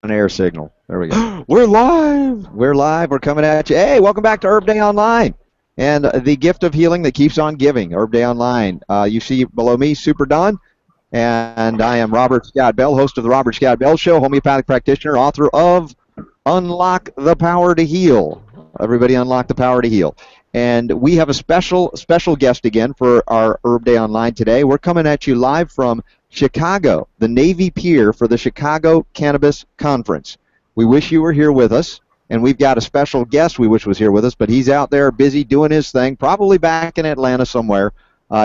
air signal. There we go. We're live. We're live. We're coming at you. Hey, welcome back to Herb Day Online and the gift of healing that keeps on giving. Herb Day Online. You see below me, Super Don, and I am Robert Scott Bell, host of the Robert Scott Bell Show, homeopathic practitioner, author of Unlock the Power to Heal. Everybody, unlock the power to heal. And we have a special guest again for our Herb Day Online today. We're coming at you live from Chicago, the Navy Pier for the Chicago Cannabis Conference. We wish you were here with us, and we've got a special guest we wish was here with us, but he's out there busy doing his thing, probably back in Atlanta somewhere.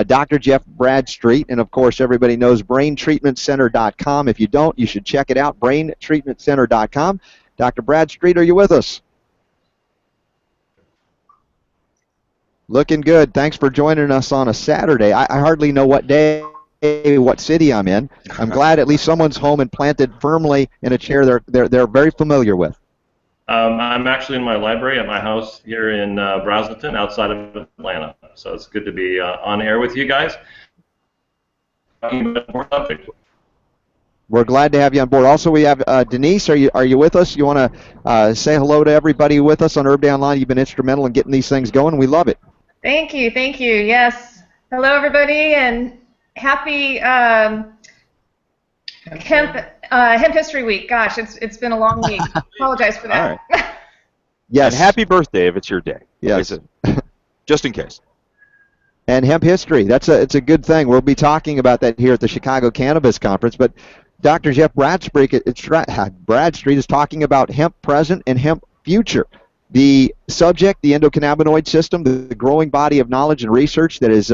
Dr. Jeff Bradstreet, and of course everybody knows braintreatmentcenter.com. If you don't, you should check it out, braintreatmentcenter.com. Dr. Bradstreet, are you with us? Looking good. Thanks for joining us on a Saturday. I hardly know what day, what city I'm in. I'm glad at least someone's home and planted firmly in a chair they're very familiar with. I'm actually in my library at my house here in Braselton, outside of Atlanta. So it's good to be on air with you guys. We're glad to have you on board. Also, we have Denise. Are you with us? You want to say hello to everybody with us on Herb Day Online? You've been instrumental in getting these things going. We love it. Thank you. Thank you. Yes. Hello, everybody, and happy Hemp History Week. Gosh, it's been a long week. Apologize for that. All right. Yes. And happy birthday if it's your day. Yes. Just in case. And Hemp History. It's a good thing. We'll be talking about that here at the Chicago Cannabis Conference. But Dr. Jeff Bradstreet is talking about hemp present and hemp future. The subject, the endocannabinoid system, the growing body of knowledge and research that is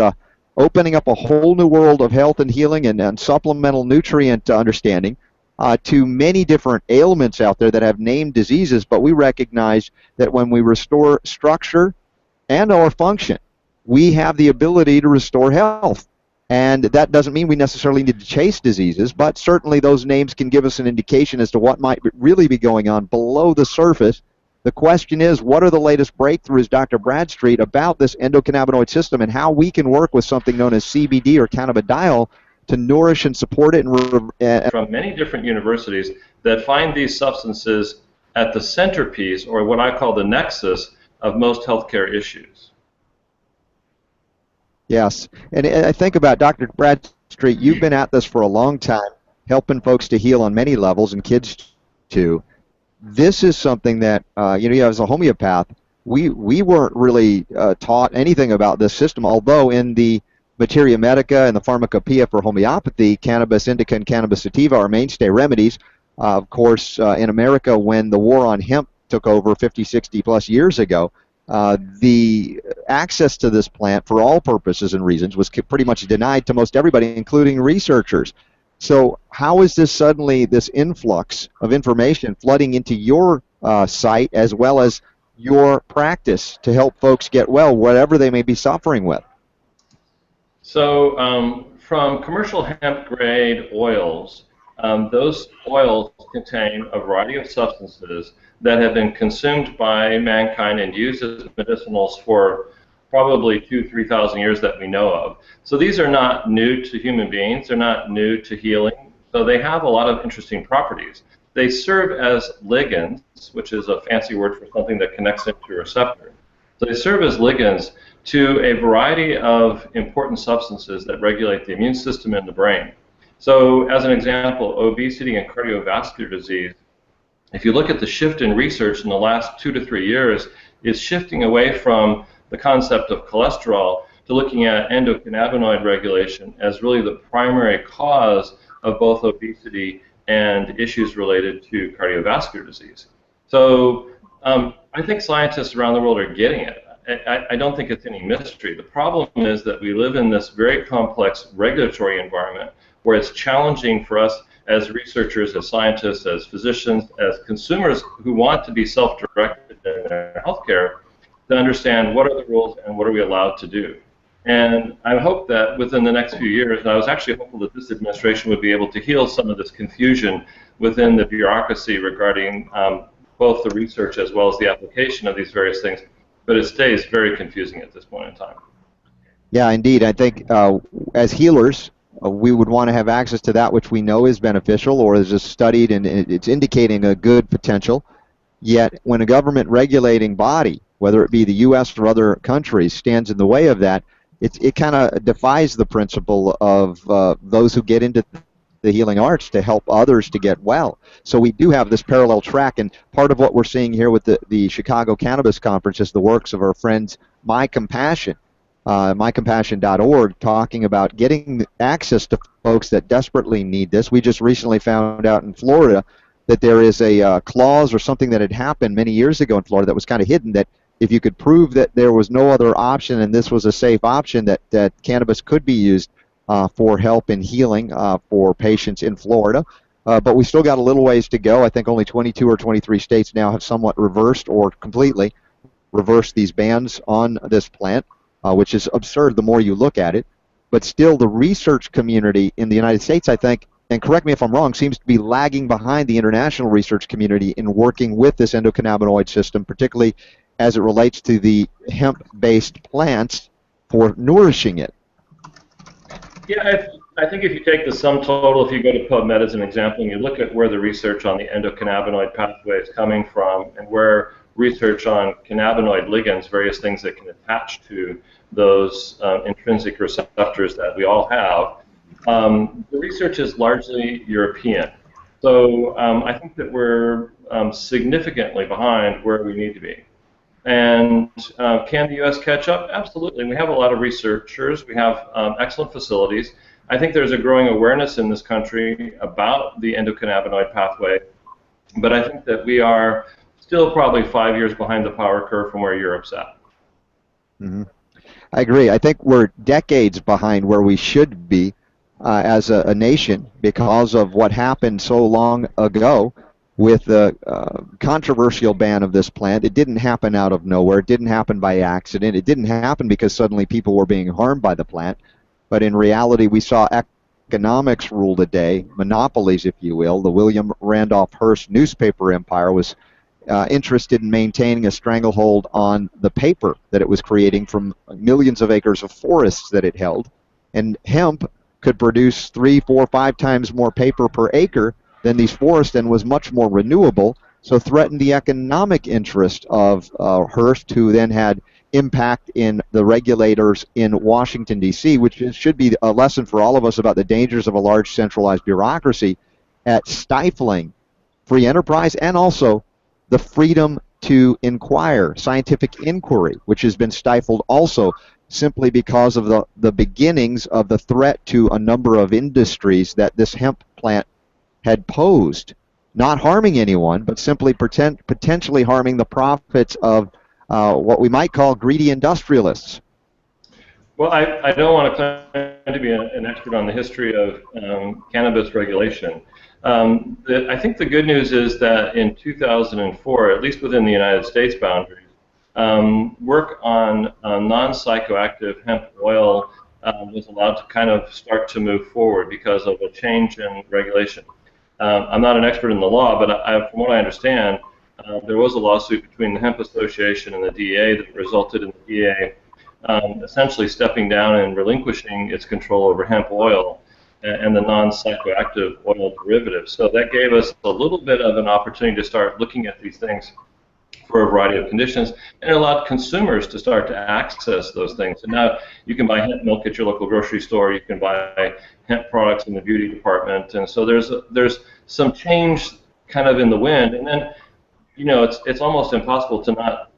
opening up a whole new world of health and healing and supplemental nutrient understanding to many different ailments out there that have named diseases, but we recognize that when we restore structure and or function, we have the ability to restore health. And that doesn't mean we necessarily need to chase diseases, but certainly those names can give us an indication as to what might really be going on below the surface. The question is, what are the latest breakthroughs, Dr. Bradstreet, about this endocannabinoid system and how we can work with something known as CBD or cannabidiol to nourish and support it? From many different universities that find these substances at the centerpiece, or what I call the nexus, of most healthcare issues. Yes, and I think about Dr. Bradstreet, you've been at this for a long time, helping folks to heal on many levels and kids too. This is something that, as a homeopath, we weren't really taught anything about this system, although in the Materia Medica and the Pharmacopoeia for Homeopathy, cannabis indica and cannabis sativa are mainstay remedies. Of course, in America, when the war on hemp took over 50, 60 plus years ago, the access to this plant for all purposes and reasons was pretty much denied to most everybody, including researchers. So how is this suddenly, this influx of information flooding into your site as well as your practice to help folks get well, whatever they may be suffering with? So from commercial hemp grade oils, those oils contain a variety of substances that have been consumed by mankind and used as medicinals for probably 2,000–3,000 years that we know of. So these are not new to human beings, they're not new to healing, so they have a lot of interesting properties. They serve as ligands, which is a fancy word for something that connects into a receptor. So they serve as ligands to a variety of important substances that regulate the immune system in the brain. So as an example, obesity and cardiovascular disease, if you look at the shift in research in the last 2 to 3 years, is shifting away from the concept of cholesterol to looking at endocannabinoid regulation as really the primary cause of both obesity and issues related to cardiovascular disease. So I think scientists around the world are getting it. I don't think it's any mystery. The problem is that we live in this very complex regulatory environment where it's challenging for us as researchers, as scientists, as physicians, as consumers who want to be self-directed in their healthcare to understand what are the rules and what are we allowed to do. And I hope that within the next few years, and I was actually hopeful that this administration would be able to heal some of this confusion within the bureaucracy regarding both the research as well as the application of these various things, but it stays very confusing at this point in time. Yeah, indeed. I think as healers, we would want to have access to that which we know is beneficial or is just studied and it's indicating a good potential. Yet when a government regulating body, whether it be the U.S. or other countries, stands in the way of that, it kind of defies the principle of those who get into the healing arts to help others to get well. So we do have this parallel track, and part of what we're seeing here with the Chicago Cannabis Conference is the works of our friends My Compassion, mycompassion.org, talking about getting access to folks that desperately need this. We just recently found out in Florida that there is a clause or something that had happened many years ago in Florida that was kind of hidden, that if you could prove that there was no other option and this was a safe option, that cannabis could be used for help in healing for patients in Florida. But we still got a little ways to go. I think only 22 or 23 states now have somewhat reversed or completely reversed these bans on this plant, which is absurd the more you look at it. But still, the research community in the United States, I think, and correct me if I'm wrong, seems to be lagging behind the international research community in working with this endocannabinoid system, particularly as it relates to the hemp-based plants for nourishing it. Yeah, I think if you take the sum total, if you go to PubMed as an example, and you look at where the research on the endocannabinoid pathway is coming from and where research on cannabinoid ligands, various things that can attach to those intrinsic receptors that we all have, the research is largely European. So I think that we're significantly behind where we need to be. And can the U.S. catch up? Absolutely. We have a lot of researchers. We have excellent facilities. I think there's a growing awareness in this country about the endocannabinoid pathway, but I think that we are still probably 5 years behind the power curve from where Europe's at. Mm-hmm. I agree. I think we're decades behind where we should be as a nation because of what happened so long ago with the controversial ban of this plant. It didn't happen out of nowhere. It didn't happen by accident. It didn't happen because suddenly people were being harmed by the plant. But in reality, we saw economics rule the day, monopolies, if you will. The William Randolph Hearst newspaper empire was interested in maintaining a stranglehold on the paper that it was creating from millions of acres of forests that it held. And hemp could produce 3, 4, 5 times more paper per acre than these forests and was much more renewable, so threatened the economic interest of Hearst, who then had impact in the regulators in Washington, D.C., which should be a lesson for all of us about the dangers of a large centralized bureaucracy at stifling free enterprise and also the freedom to inquire, scientific inquiry, which has been stifled also simply because of the beginnings of the threat to a number of industries that this hemp plant had posed, not harming anyone, but simply potentially harming the profits of what we might call greedy industrialists. Well, I don't want to claim to be an expert on the history of cannabis regulation. I think the good news is that in 2004, at least within the United States boundaries, work on non-psychoactive hemp oil was allowed to kind of start to move forward because of a change in regulation. I'm not an expert in the law, but from what I understand, there was a lawsuit between the Hemp Association and the DEA that resulted in the DEA essentially stepping down and relinquishing its control over hemp oil and the non-psychoactive oil derivatives. So that gave us a little bit of an opportunity to start looking at these things for a variety of conditions, and it allowed consumers to start to access those things. And now you can buy hemp milk at your local grocery store, you can buy hemp products in the beauty department, and so there's some change kind of in the wind. And then, you know, it's almost impossible to not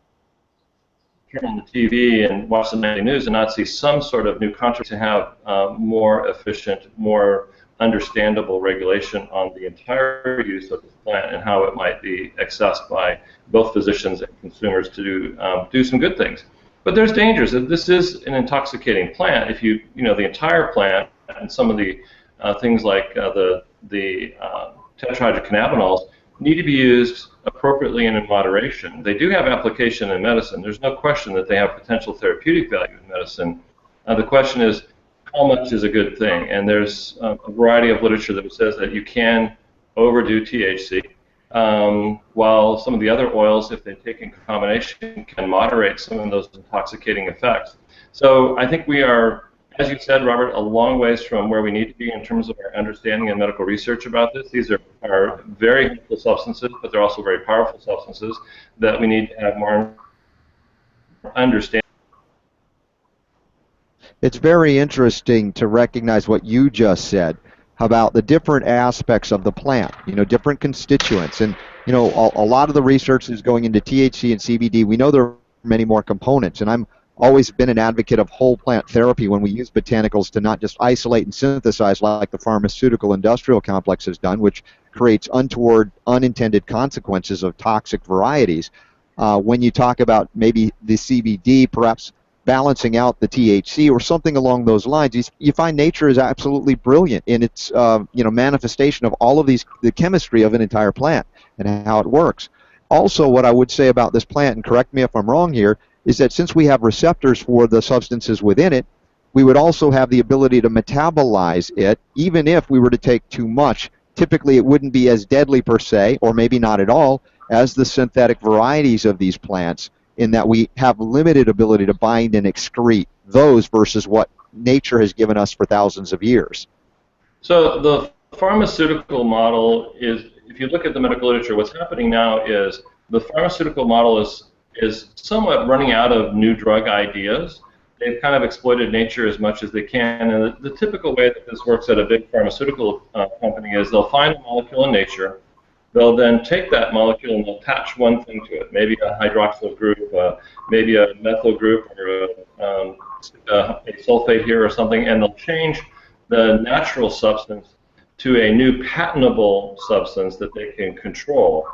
turn on the TV and watch the nightly news and not see some sort of new controversy to have more efficient, more understandable regulation on the entire use of the plant and how it might be accessed by both physicians and consumers to do some good things. But there's dangers. This is an intoxicating plant. If you know the entire plant and some of the things like the tetrahydrocannabinols need to be used appropriately and in moderation. They do have application in medicine. There's no question that they have potential therapeutic value in medicine. The question is, how much is a good thing? And there's a variety of literature that says that you can overdo THC, while some of the other oils, if they take in combination, can moderate some of those intoxicating effects. So I think we are As you said, Robert, a long ways from where we need to be in terms of our understanding and medical research about this. These are very helpful substances, but they're also very powerful substances that we need to have more understanding. It's very interesting to recognize what you just said about the different aspects of the plant, different constituents. And, a lot of the research is going into THC and CBD. We know there are many more components, and I'm always been an advocate of whole plant therapy when we use botanicals to not just isolate and synthesize like the pharmaceutical industrial complex has done, which creates untoward, unintended consequences of toxic varieties. When you talk about maybe the CBD, perhaps balancing out the THC or something along those lines, you find nature is absolutely brilliant in its manifestation of all of these, the chemistry of an entire plant and how it works. Also, what I would say about this plant, and correct me if I'm wrong here, is that since we have receptors for the substances within it, we would also have the ability to metabolize it. Even if we were to take too much, typically it wouldn't be as deadly per se, or maybe not at all, as the synthetic varieties of these plants, in that we have limited ability to bind and excrete those versus what nature has given us for thousands of years. So the pharmaceutical model is, if you look at the medical literature, what's happening now is the pharmaceutical model is somewhat running out of new drug ideas. They've kind of exploited nature as much as they can, and the typical way that this works at a big pharmaceutical company is they'll find a molecule in nature. They'll then take that molecule and attach one thing to it, maybe a hydroxyl group, maybe a methyl group, or a sulfate here or something, and they'll change the natural substance to a new patentable substance that they can control.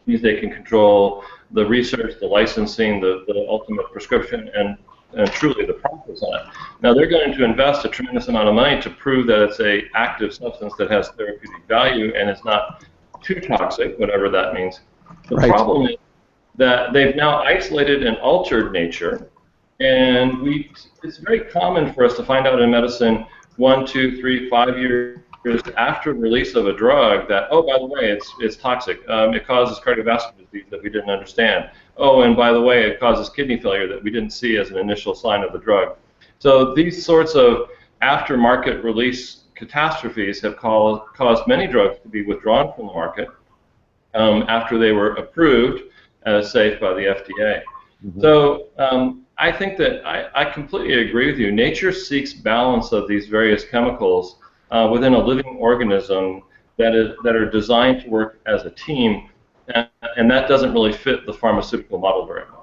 They can control the research, the licensing, the ultimate prescription, and truly the profits on it. Now, they're going to invest a tremendous amount of money to prove that it's an active substance that has therapeutic value and is not too toxic, whatever that means. The problem is that they've now isolated and altered nature, and it's very common for us to find out in medicine 1, 2, 3, 5 years after the release of a drug that, oh, by the way, it's toxic. It causes cardiovascular disease that we didn't understand. Oh, and by the way, it causes kidney failure that we didn't see as an initial sign of the drug. So these sorts of after-market release catastrophes have caused many drugs to be withdrawn from the market after they were approved as safe by the FDA. Mm-hmm. So I think that I completely agree with you. Nature seeks balance of these various chemicals within a living organism that are designed to work as a team, and that doesn't really fit the pharmaceutical model very well.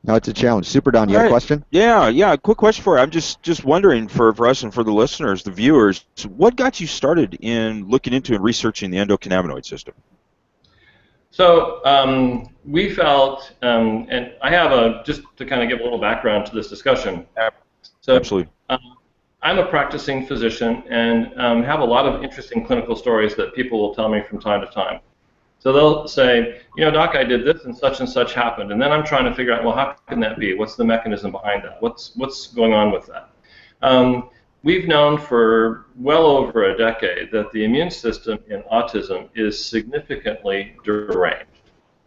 No, it's a challenge. Super Don, you have a question? Yeah. Quick question for you. I'm just wondering for us and for the listeners, the viewers, what got you started in looking into and researching the endocannabinoid system? So we felt, and I have just to kind of give a little background to this discussion. So, absolutely. I'm a practicing physician and have a lot of interesting clinical stories that people will tell me from time to time. So they'll say, Doc, I did this and such happened, and then I'm trying to figure out, well, how can that be? What's the mechanism behind that? What's going on with that? We've known for well over a decade that the immune system in autism is significantly deranged.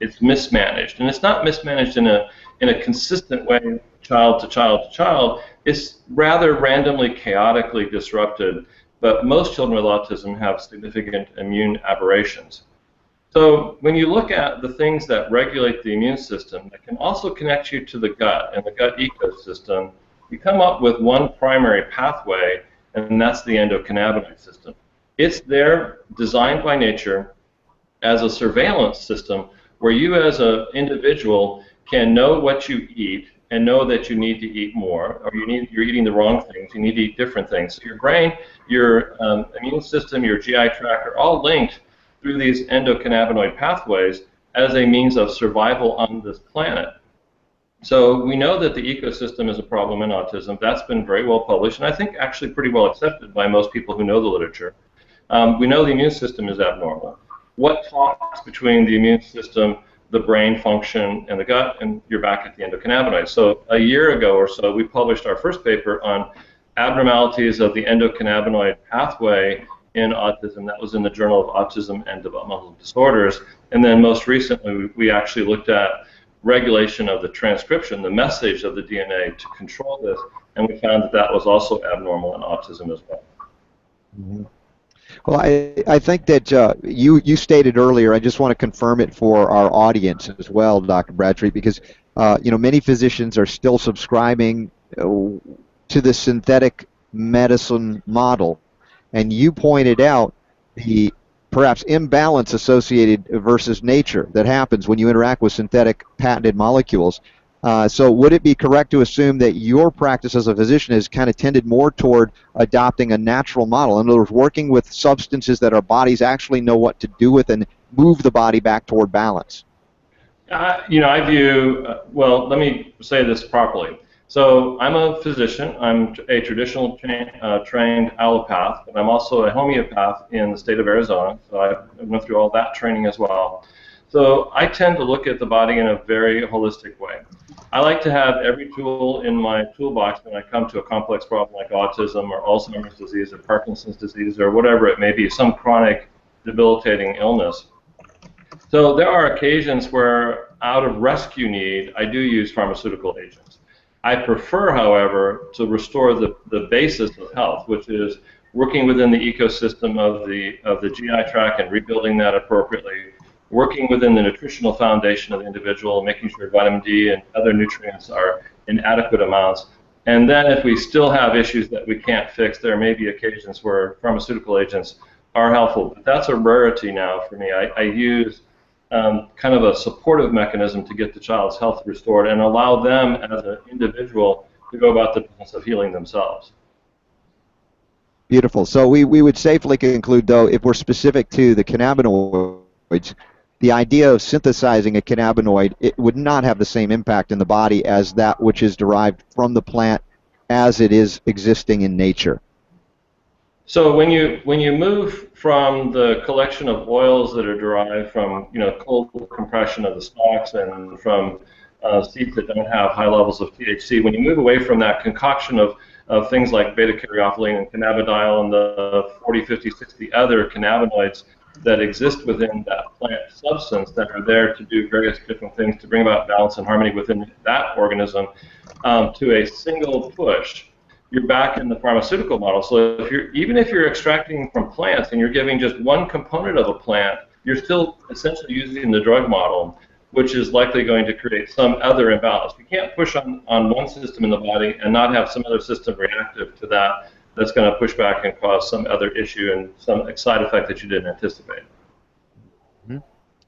It's mismanaged, and it's not mismanaged in a consistent way, child to child to child. It's rather randomly, chaotically disrupted, but most children with autism have significant immune aberrations. So when you look at the things that regulate the immune system that can also connect you to the gut and the gut ecosystem, you come up with one primary pathway, and that's the endocannabinoid system. It's there, designed by nature, as a surveillance system where you as an individual can know what you eat and know that you need to eat more, or you're eating the wrong things, you need to eat different things. So your brain, your immune system, your GI tract are all linked through these endocannabinoid pathways as a means of survival on this planet. So we know that the ecosystem is a problem in autism. That's been very well published, and I think actually pretty well accepted by most people who know the literature. We know the immune system is abnormal. What talks between the immune system, the brain function, and the gut, and you're back at the endocannabinoids. So a year ago or so, we published our first paper on abnormalities of the endocannabinoid pathway in autism. That was in the Journal of Autism and Developmental Disorders. And then most recently, we actually looked at regulation of the transcription, the message of the DNA to control this, and we found that that was also abnormal in autism as well. Mm-hmm. Well, I think that you stated earlier, I just want to confirm it for our audience as well, Dr. Bradstreet, because many physicians are still subscribing to the synthetic medicine model, and you pointed out the perhaps imbalance associated versus nature that happens when you interact with synthetic patented molecules. So would it be correct to assume that your practice as a physician has kind of tended more toward adopting a natural model, in other words, working with substances that our bodies actually know what to do with and move the body back toward balance? I view, well, let me say this properly. So I'm a physician. I'm a traditional trained allopath, but I'm also a homeopath in the state of Arizona. So I went through all that training as well. So I tend to look at the body in a very holistic way. I like to have every tool in my toolbox when I come to a complex problem like autism or Alzheimer's disease or Parkinson's disease or whatever it may be, some chronic debilitating illness. So there are occasions where, out of rescue need, I do use pharmaceutical agents. I prefer, however, to restore the basis of health, which is working within the ecosystem of the GI tract and rebuilding that appropriately, working within the nutritional foundation of the individual, making sure vitamin D and other nutrients are in adequate amounts. And then if we still have issues that we can't fix, there may be occasions where pharmaceutical agents are helpful. But that's a rarity now for me. I use kind of a supportive mechanism to get the child's health restored and allow them as an individual to go about the business of healing themselves. Beautiful. So we would safely conclude, though, if we're specific to the cannabinoids, the idea of synthesizing a cannabinoid, it would not have the same impact in the body as that which is derived from the plant as it is existing in nature. So when you move from the collection of oils that are derived from cold compression of the stalks and from seeds that don't have high levels of THC, when you move away from that concoction of things like beta-caryophyllene and cannabidiol and the 40, 50, 60 other cannabinoids that exist within that plant substance that are there to do various different things to bring about balance and harmony within that organism, to a single push, you're back in the pharmaceutical model. So even if you're extracting from plants and you're giving just one component of a plant, you're still essentially using the drug model, which is likely going to create some other imbalance. You can't push on one system in the body and not have some other system reactive to that that's going to push back and cause some other issue and some side effect that you didn't anticipate. Mm-hmm.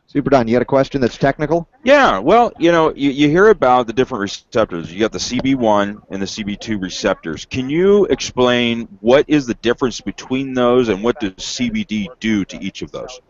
Super Don, you got a question that's technical? Yeah, well, you hear about the different receptors. You got the CB1 and the CB2 receptors. Can you explain what is the difference between those and what does CBD do to each of those?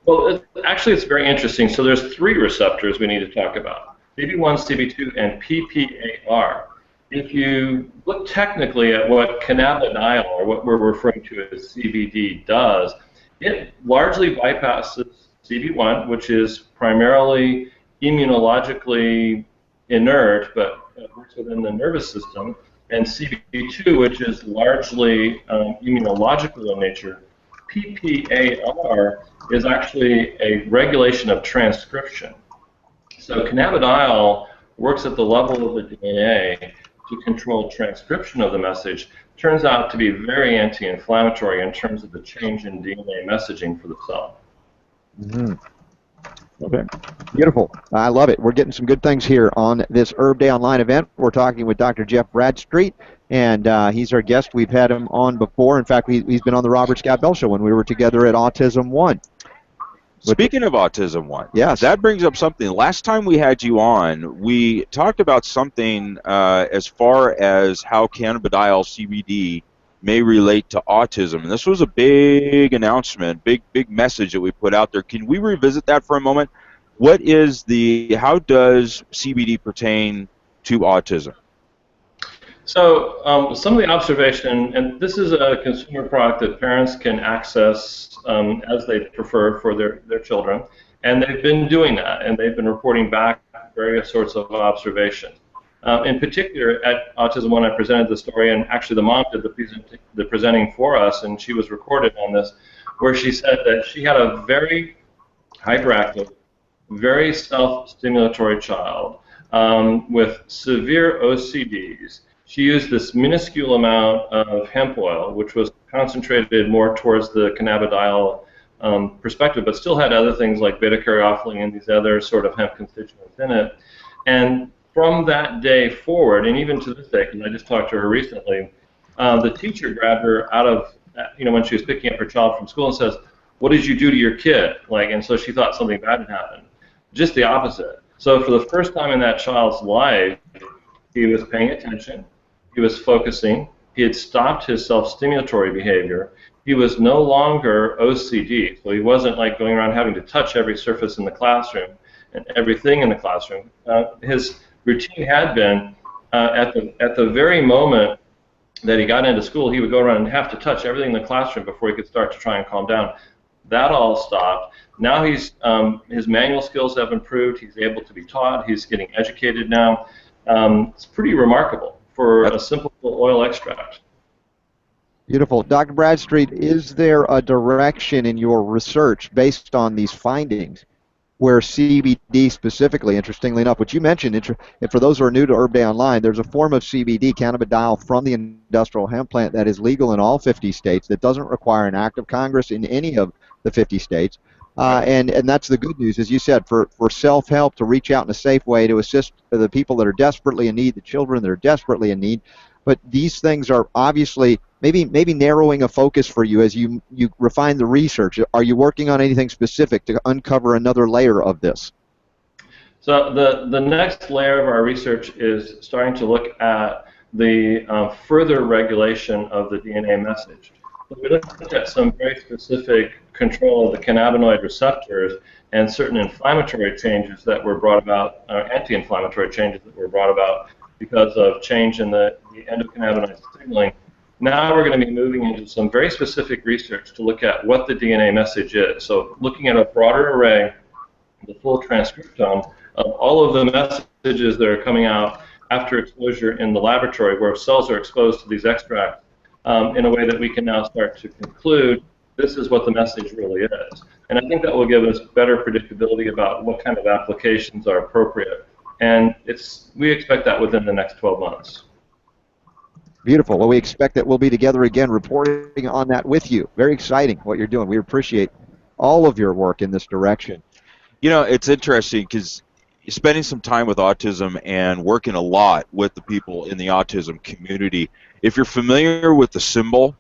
Well, actually, it's very interesting. So there's three receptors we need to talk about: CB1, CB2, and PPAR. If you look technically at what cannabidiol, or what we're referring to as CBD, does, it largely bypasses CB1, which is primarily immunologically inert, but works within the nervous system, and CB2, which is largely immunological in nature. PPAR is actually a regulation of transcription. So cannabidiol works at the level of the DNA to control transcription of the message. Turns out to be very anti-inflammatory in terms of the change in DNA messaging for the cell. Mm-hmm. Okay. Beautiful. I love it. We're getting some good things here on this Herb Day Online event. We're talking with Dr. Jeff Bradstreet, and he's our guest. We've had him on before. In fact, he's been on the Robert Scott Bell Show when we were together at Autism 1. Speaking of Autism 1, yes, that brings up something. Last time we had you on, we talked about something as far as how cannabidiol CBD may relate to autism. And this was a big announcement, big message that we put out there. Can we revisit that for a moment? How does CBD pertain to autism? So some of the observation, and this is a consumer product that parents can access as they prefer for their children, and they've been doing that, and they've been reporting back various sorts of observations. In particular, at Autism 1, I presented the story, and actually the mom did the presenting for us, and she was recorded on this, where she said that she had a very hyperactive, very self-stimulatory child with severe OCDs. She used this minuscule amount of hemp oil, which was concentrated more towards the cannabidiol perspective, but still had other things like beta-caryophyllene and these other sort of hemp constituents in it. And from that day forward, and even to this day, because I just talked to her recently, the teacher grabbed her out of, when she was picking up her child from school and says, "What did you do to your kid?" And so she thought something bad had happened. Just the opposite. So for the first time in that child's life, he was paying attention, he was focusing, he had stopped his self-stimulatory behavior, he was no longer OCD, so he wasn't like going around having to touch every surface in the classroom and everything in the classroom. His routine had been, at the very moment that he got into school, he would go around and have to touch everything in the classroom before he could start to try and calm down. That all stopped. Now his manual skills have improved. He's able to be taught. He's getting educated now. It's pretty remarkable for a simple oil extract. Beautiful. Dr. Bradstreet, is there a direction in your research based on these findings where CBD specifically, interestingly enough, which you mentioned, and for those who are new to Herb Day Online, there's a form of CBD, cannabidiol, from the industrial hemp plant that is legal in all 50 states, that doesn't require an act of Congress in any of the 50 states. And that's the good news, as you said, for self-help, to reach out in a safe way to assist the people that are desperately in need, the children that are desperately in need. But these things are obviously maybe narrowing a focus for you as you refine the research. Are you working on anything specific to uncover another layer of this? So the next layer of our research is starting to look at the further regulation of the DNA message. So we looked at some very specific control of the cannabinoid receptors and certain inflammatory changes that were brought about, anti-inflammatory changes that were brought about because of change in the endocannabinoid signaling. Now we're going to be moving into some very specific research to look at what the DNA message is. So looking at a broader array, the full transcriptome of all of the messages that are coming out after exposure in the laboratory, where cells are exposed to these extracts, in a way that we can now start to conclude this is what the message really is. And I think that will give us better predictability about what kind of applications are appropriate. And we expect that within the next 12 months. Beautiful. Well, we expect that we'll be together again reporting on that with you. Very exciting what you're doing. We appreciate all of your work in this direction. It's interesting because spending some time with autism and working a lot with the people in the autism community, if you're familiar with the symbol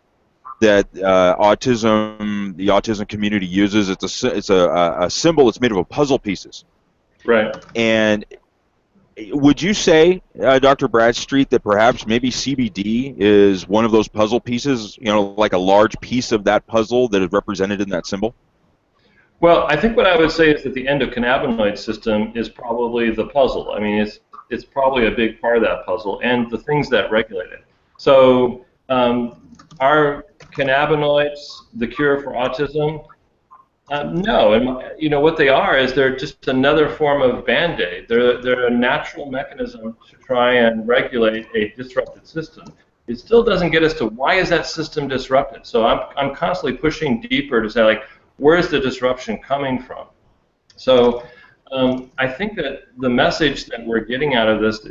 that the autism community uses, it's a symbol that's made up of puzzle pieces. Right. And would you say, Dr. Bradstreet, that perhaps maybe CBD is one of those puzzle pieces, like a large piece of that puzzle that is represented in that symbol? Well, I think what I would say is that the endocannabinoid system is probably the puzzle. I mean, it's probably a big part of that puzzle, and the things that regulate it. So are cannabinoids the cure for autism? No, and what they are is they're just another form of Band-Aid. They're a natural mechanism to try and regulate a disrupted system. It still doesn't get us to why is that system disrupted. So I'm constantly pushing deeper to say, like, where's the disruption coming from? So I think that the message that we're getting out of this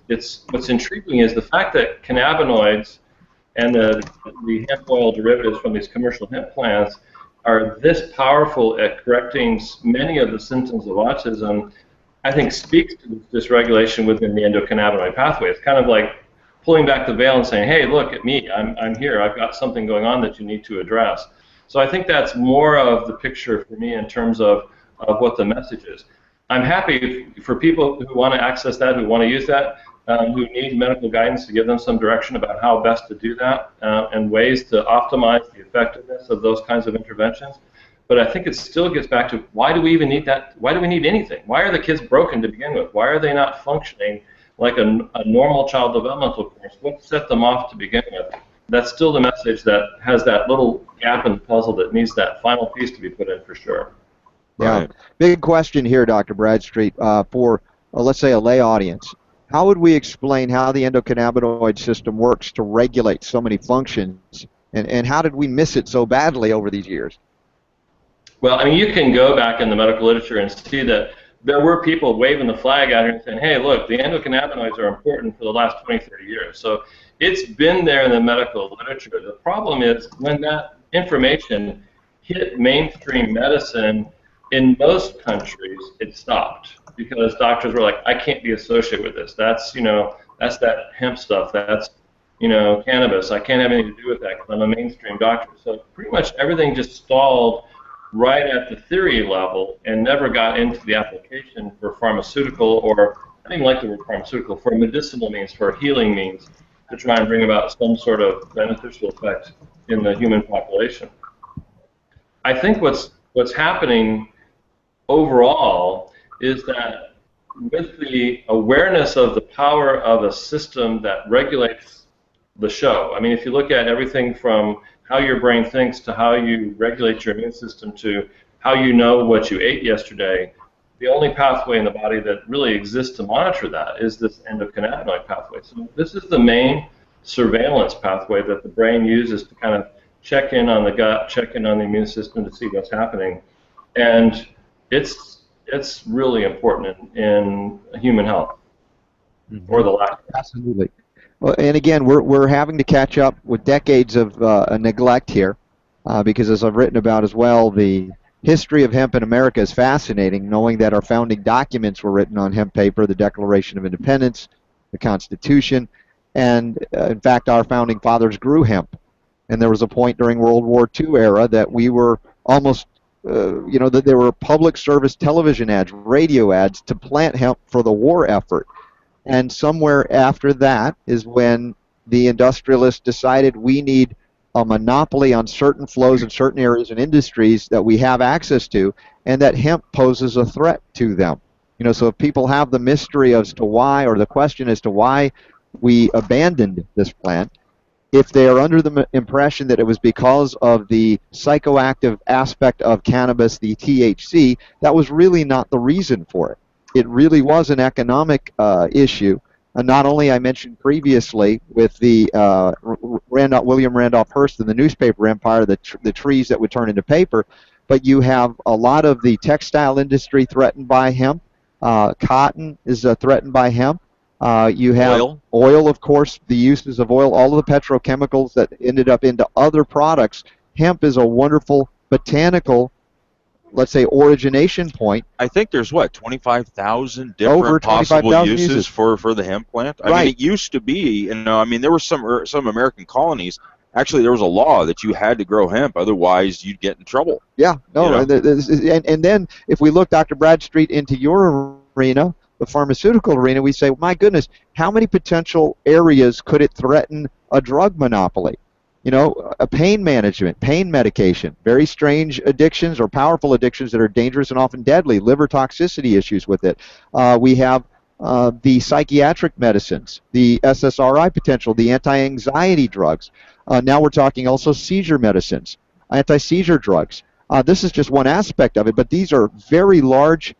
is what's intriguing is the fact that cannabinoids and the hemp oil derivatives from these commercial hemp plants are this powerful at correcting many of the symptoms of autism, I think speaks to this dysregulation within the endocannabinoid pathway. It's kind of like pulling back the veil and saying, hey, look at me, I'm here, I've got something going on that you need to address. So I think that's more of the picture for me in terms of what the message is. I'm happy for people who want to access that, who want to use that, who need medical guidance to give them some direction about how best to do that and ways to optimize the effectiveness of those kinds of interventions. But I think it still gets back to why do we even need that? Why do we need anything? Why are the kids broken to begin with? Why are they not functioning like a normal child developmental course? What set them off to begin with? That's still the message that has that little gap in the puzzle that needs that final piece to be put in for sure. Yeah. Right. Big question here, Dr. Bradstreet, for, let's say, a lay audience. How would we explain how the endocannabinoid system works to regulate so many functions, and how did we miss it so badly over these years? Well, I mean, you can go back in the medical literature and see that there were people waving the flag out here and saying, hey, look, the endocannabinoids are important for the last 20, 30 years. So it's been there in the medical literature. The problem is when that information hit mainstream medicine, in most countries, it stopped because doctors were like, I can't be associated with this. That's, that's that hemp stuff. That's, cannabis. I can't have anything to do with that because I'm a mainstream doctor. So pretty much everything just stalled right at the theory level and never got into the application for pharmaceutical, or I don't even like the word pharmaceutical, for medicinal means, for healing means, to try and bring about some sort of beneficial effect in the human population. I think what's happening overall is that with the awareness of the power of a system that regulates the show, I mean, if you look at everything from how your brain thinks to how you regulate your immune system to how you know what you ate yesterday, the only pathway in the body that really exists to monitor that is this endocannabinoid pathway. So this is the main surveillance pathway that the brain uses to kind of check in on the gut, check in on the immune system to see what's happening. And it's really important in human health, or the lack of it. Absolutely. Well, and again, we're having to catch up with decades of neglect here, because as I've written about as well, the history of hemp in America is fascinating, knowing that our founding documents were written on hemp paper, the Declaration of Independence, the Constitution, and in fact, our founding fathers grew hemp. And there was a point during World War II era that we were almost, that there were public service television ads, radio ads to plant hemp for the war effort. And somewhere after that is when the industrialists decided we need a monopoly on certain flows in certain areas and industries that we have access to, and that hemp poses a threat to them. So if people have the mystery as to why, or the question as to why we abandoned this plant, if they are under the impression that it was because of the psychoactive aspect of cannabis, the THC, that was really not the reason for it. It really was an economic issue. And not only I mentioned previously with the William Randolph Hearst and the newspaper empire, the trees that would turn into paper, but you have a lot of the textile industry threatened by hemp. Cotton is threatened by hemp. You have oil, of course, the uses of oil, all of the petrochemicals that ended up into other products. Hemp is a wonderful botanical, let's say, origination point. I think there's 25,000 different possible uses for the hemp plant. I mean, it used to be, there were some American colonies. Actually, there was a law that you had to grow hemp, otherwise you'd get in trouble. Yeah, no, and then if we look, Dr. Bradstreet, into your arena, the pharmaceutical arena, we say, my goodness, how many potential areas could it threaten a drug monopoly? A pain management, pain medication, very strange addictions or powerful addictions that are dangerous and often deadly, liver toxicity issues with it. We have the psychiatric medicines, the SSRI potential, the anti-anxiety drugs. Now we're talking also seizure medicines, anti-seizure drugs. This is just one aspect of it, but these are very large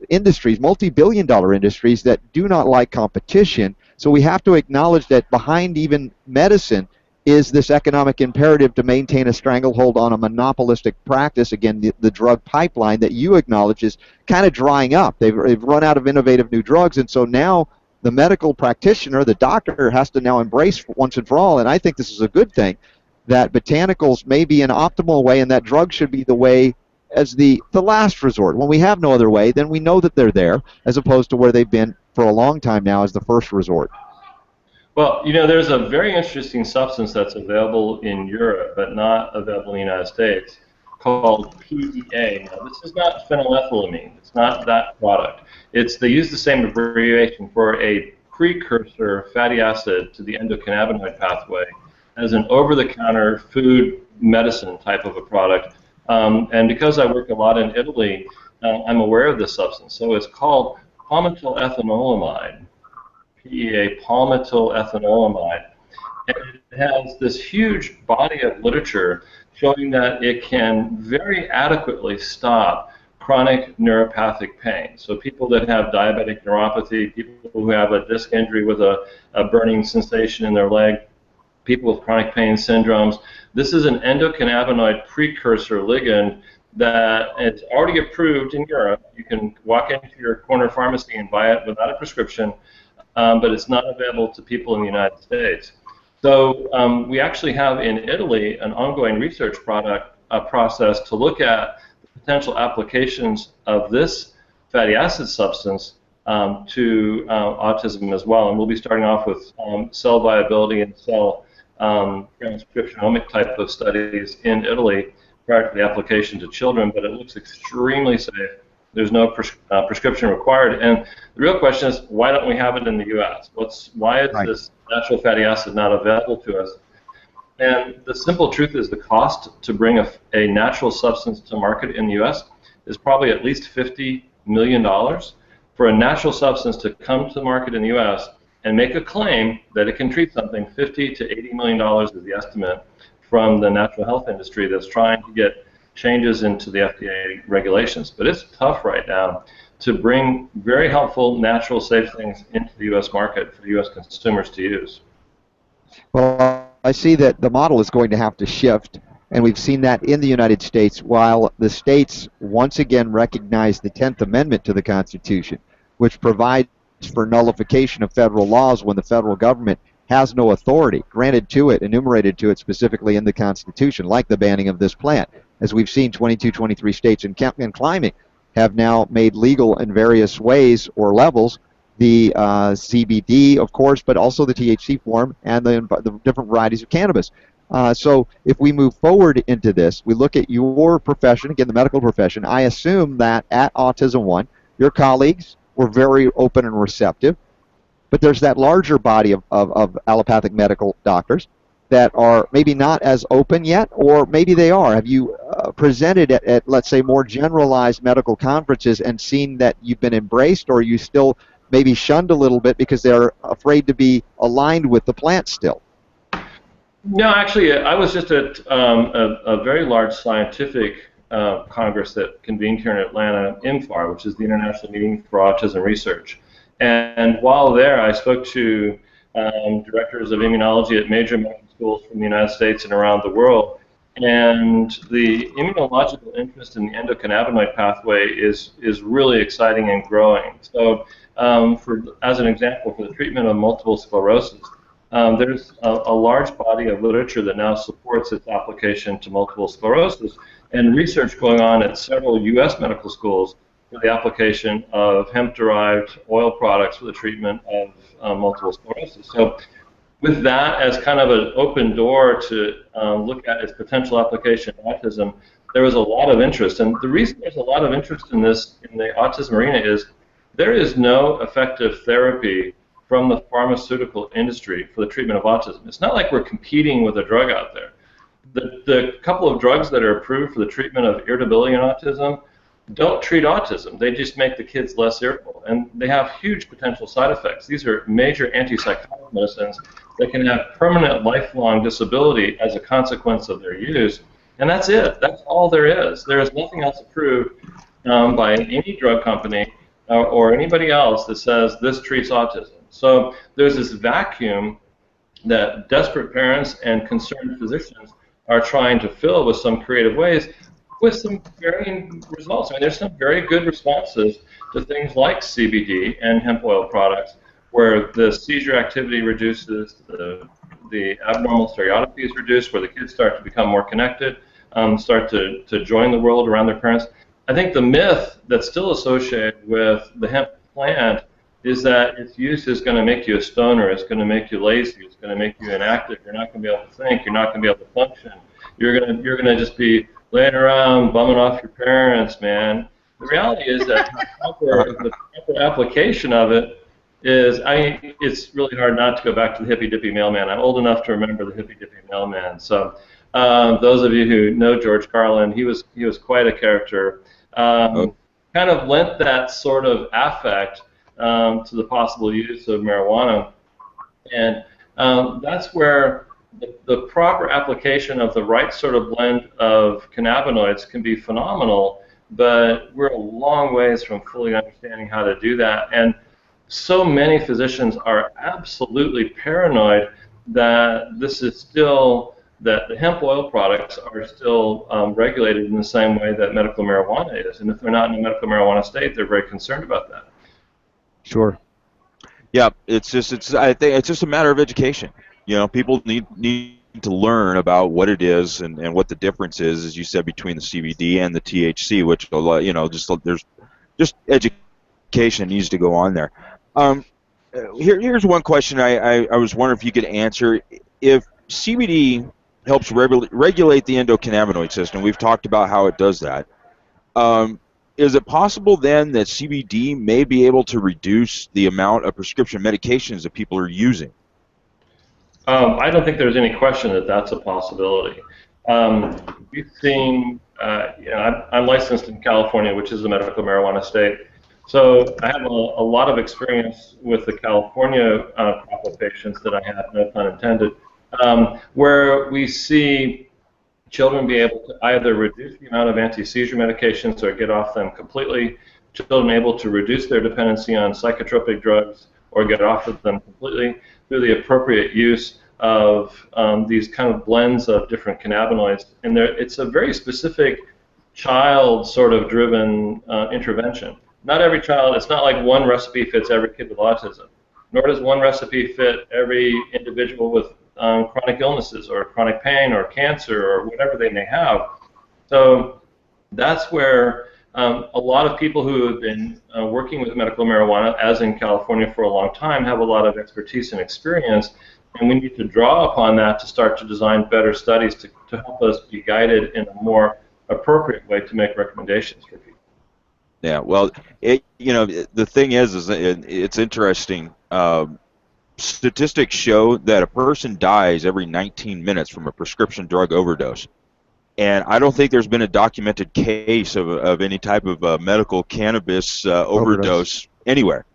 industries, multi-billion-dollar industries that do not like competition. So we have to acknowledge that behind even medicine is this economic imperative to maintain a stranglehold on a monopolistic practice, again, the drug pipeline that you acknowledge is kind of drying up. They've run out of innovative new drugs, and so now the medical practitioner, the doctor, has to now embrace once and for all, and I think this is a good thing, that botanicals may be an optimal way, and that drugs should be the way as the last resort. When we have no other way, then we know that they're there, as opposed to where they've been for a long time now as the first resort. Well, there's a very interesting substance that's available in Europe, but not available in the United States, called PEA. Now, this is not phenylethylamine. It's not that product. They use the same abbreviation for a precursor fatty acid to the endocannabinoid pathway as an over-the-counter food medicine type of a product. And because I work a lot in Italy, I'm aware of this substance. So it's called palmitoylethanolamide. PEA, palmitoylethanolamide, and it has this huge body of literature showing that it can very adequately stop chronic neuropathic pain. So people that have diabetic neuropathy, people who have a disc injury with a burning sensation in their leg, people with chronic pain syndromes, this is an endocannabinoid precursor ligand that it's already approved in Europe. You can walk into your corner pharmacy and buy it without a prescription, but it's not available to people in the United States. So we actually have in Italy an ongoing research process to look at the potential applications of this fatty acid substance to autism as well. And we'll be starting off with cell viability and cell transcriptomic type of studies in Italy prior to the application to children, but it looks extremely safe. There's no prescription required. And the real question is, why don't we have it in the U.S.? Why is this natural fatty acid not available to us? And the simple truth is the cost to bring a natural substance to market in the U.S. is probably at least $50 million. For a natural substance to come to market in the U.S. and make a claim that it can treat something, $50 to $80 million is the estimate from the natural health industry that's trying to get changes into the FDA regulations. But it's tough right now to bring very helpful, natural, safe things into the U.S. market for the U.S. consumers to use. Well, I see that the model is going to have to shift, and we've seen that in the United States, while the states once again recognize the 10th Amendment to the Constitution, which provides for nullification of federal laws when the federal government has no authority granted to it, enumerated to it specifically in the Constitution, like the banning of this plant. As we've seen, 22, 23 states and climbing have now made legal in various ways or levels the CBD, of course, but also the THC form and the different varieties of cannabis. So if we move forward into this, we look at your profession, again, the medical profession. I assume that at Autism One, your colleagues were very open and receptive, but there's that larger body of allopathic medical doctors that are maybe not as open yet, or maybe they are. Have you presented at, let's say, more generalized medical conferences and seen that you've been embraced, or are you still maybe shunned a little bit because they're afraid to be aligned with the plant still? No, actually, I was just at a very large scientific congress that convened here in Atlanta, IMFAR, which is the International Meeting for Autism Research. And while there, I spoke to directors of immunology at major medical schools from the United States and around the world. And the immunological interest in the endocannabinoid pathway is really exciting and growing. So, as an example, for the treatment of multiple sclerosis, there's a large body of literature that now supports its application to multiple sclerosis, and research going on at several U.S. medical schools for the application of hemp-derived oil products for the treatment of multiple sclerosis. So with that as kind of an open door to look at its potential application in autism, there was a lot of interest. And the reason there's a lot of interest in this in the autism arena is there is no effective therapy from the pharmaceutical industry for the treatment of autism. It's not like we're competing with a drug out there. The couple of drugs that are approved for the treatment of irritability in autism don't treat autism. They just make the kids less irritable, and they have huge potential side effects. These are major antipsychotic medicines that can have permanent, lifelong disability as a consequence of their use, and that's it. That's all there is. There is nothing else approved by any drug company or anybody else that says this treats autism. So there's this vacuum that desperate parents and concerned physicians are trying to fill with some creative ways, with some varying results. I mean, there's some very good responses to things like CBD and hemp oil products, where the seizure activity reduces, the abnormal stereotypy is reduced, where the kids start to become more connected, start to join the world around their parents. I think the myth that's still associated with the hemp plant is that its use is going to make you a stoner, it's going to make you lazy, it's going to make you inactive, you're not going to be able to think, you're not going to be able to function, you're going to just be laying around bumming off your parents, man. The reality is that the proper application of it is, it's really hard not to go back to the hippy-dippy mailman. I'm old enough to remember the hippy-dippy mailman. So those of you who know George Carlin, he was quite a character. Kind of lent that sort of affect to the possible use of marijuana. And that's where the proper application of the right sort of blend of cannabinoids can be phenomenal, but we're a long ways from fully understanding how to do that. And so many physicians are absolutely paranoid that this is still that the hemp oil products are still regulated in the same way that medical marijuana is. And if they're not in a medical marijuana state, they're very concerned about that. Sure. Yeah, I think it's just a matter of education. People need to learn about what it is and what the difference is, as you said, between the CBD and the THC, which there's just education needs to go on there. Here's one question I was wondering if you could answer. If CBD helps regulate the endocannabinoid system, we've talked about how it does that. Is it possible then that CBD may be able to reduce the amount of prescription medications that people are using? I don't think there's any question that that's a possibility. We've seen, I'm licensed in California, which is a medical marijuana state. So I have a lot of experience with the California crop of patients that I have, no pun intended, where we see children be able to either reduce the amount of anti-seizure medications or get off them completely, children able to reduce their dependency on psychotropic drugs or get off of them completely through the appropriate use of these kind of blends of different cannabinoids. And it's a very specific child sort of driven intervention. Not every child, it's not like one recipe fits every kid with autism, nor does one recipe fit every individual with chronic illnesses or chronic pain or cancer or whatever they may have. So that's where a lot of people who have been working with medical marijuana, as in California for a long time, have a lot of expertise and experience, and we need to draw upon that to start to design better studies to help us be guided in a more appropriate way to make recommendations for people. Yeah, well, the thing is it's interesting. Statistics show that a person dies every 19 minutes from a prescription drug overdose. And I don't think there's been a documented case of any type of medical cannabis overdose anywhere.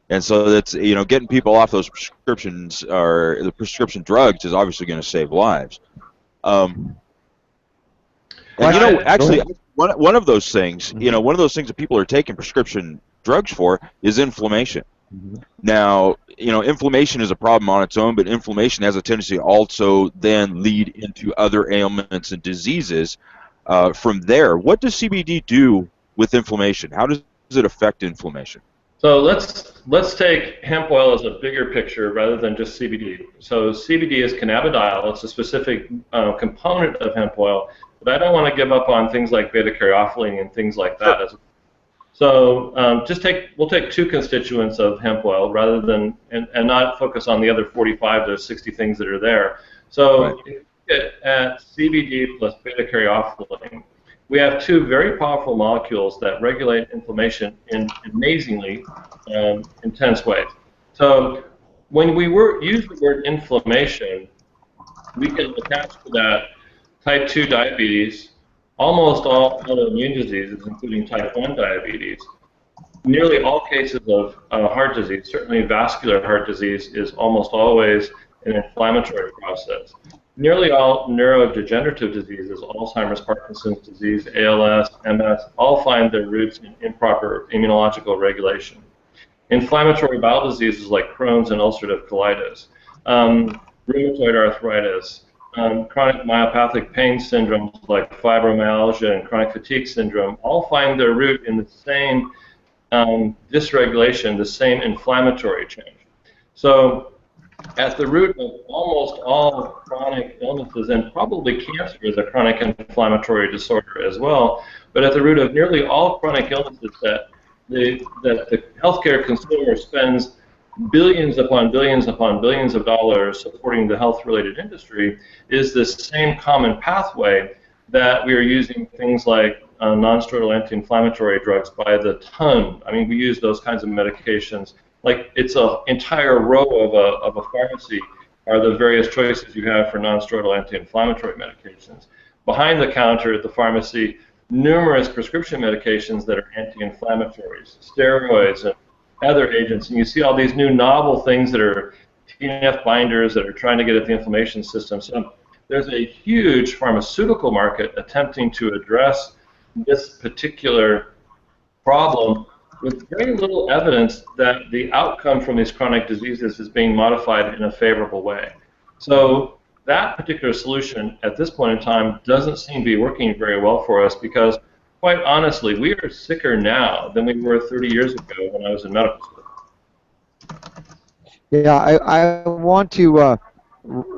And so that's, getting people off those prescriptions or the prescription drugs is obviously going to save lives. And actually, one of those things, one of those things that people are taking prescription drugs for is inflammation. Mm-hmm. Now, inflammation is a problem on its own, but inflammation has a tendency to also then lead into other ailments and diseases from there. What does CBD do with inflammation? How does it affect inflammation? So let's take hemp oil as a bigger picture rather than just CBD. So CBD is cannabidiol. It's a specific component of hemp oil, but I don't want to give up on things like beta-caryophyllene and things like that. Sure. So we'll take two constituents of hemp oil rather than and not focus on the other 45 to 60 things that are there. So right. If you look at CBD plus beta-caryophyllene, we have two very powerful molecules that regulate inflammation in amazingly intense ways. So when we use the word inflammation, we can attach to that type 2 diabetes, almost all autoimmune diseases, including type 1 diabetes, nearly all cases of heart disease, certainly vascular heart disease is almost always an inflammatory process. Nearly all neurodegenerative diseases, Alzheimer's, Parkinson's disease, ALS, MS, all find their roots in improper immunological regulation. Inflammatory bowel diseases like Crohn's and ulcerative colitis, rheumatoid arthritis, chronic myopathic pain syndromes like fibromyalgia and chronic fatigue syndrome all find their root in the same dysregulation, the same inflammatory change. So at the root of almost all chronic illnesses, and probably cancer is a chronic inflammatory disorder as well, but at the root of nearly all chronic illnesses that the healthcare consumer spends billions upon billions upon billions of dollars supporting the health-related industry is this same common pathway that we are using things like non-steroidal anti-inflammatory drugs by the ton. I mean, we use those kinds of medications. Like it's an entire row of a pharmacy are the various choices you have for non-steroidal anti-inflammatory medications. Behind the counter at the pharmacy, numerous prescription medications that are anti-inflammatories, steroids and other agents, and you see all these new novel things that are TNF binders that are trying to get at the inflammation system. So there's a huge pharmaceutical market attempting to address this particular problem with very little evidence that the outcome from these chronic diseases is being modified in a favorable way. So that particular solution at this point in time doesn't seem to be working very well for us because, quite honestly, we are sicker now than we were 30 years ago when I was in medical school. Yeah, I want to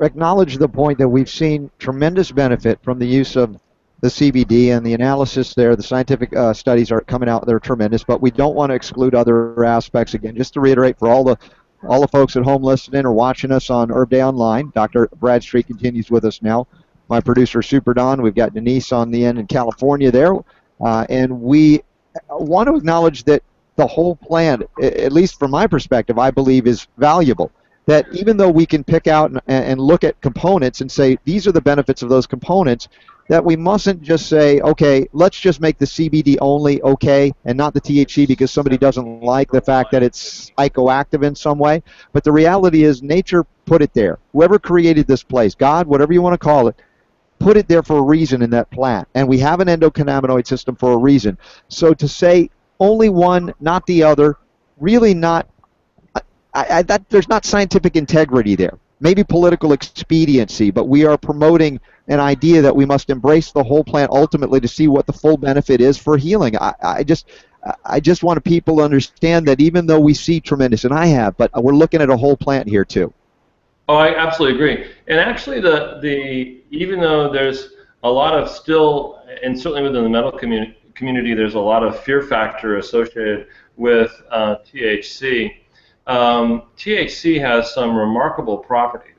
acknowledge the point that we've seen tremendous benefit from the use of the CBD, and the analysis there, the scientific studies are coming out, they're tremendous, but we don't want to exclude other aspects. Again, just to reiterate for all the folks at home listening or watching us on Herb Day Online, Dr. Bradstreet continues with us now. My producer, Super Don, we've got Denise on the end in California there, and we want to acknowledge that the whole plant, at least from my perspective, I believe is valuable. That even though we can pick out and look at components and say these are the benefits of those components, that we mustn't just say, okay, let's just make the CBD only okay and not the THC because somebody doesn't like the fact that it's psychoactive in some way. But the reality is nature put it there. Whoever created this place, God, whatever you want to call it, put it there for a reason in that plant. And we have an endocannabinoid system for a reason. So to say only one, not the other, really not, there's not scientific integrity there. Maybe political expediency, but we are promoting an idea that we must embrace the whole plant ultimately to see what the full benefit is for healing. I just want people to understand that even though we see tremendous, and I have, but we're looking at a whole plant here too. Oh, I absolutely agree. And actually, even though there's a lot of still, and certainly within the medical community, there's a lot of fear factor associated with THC. THC has some remarkable properties.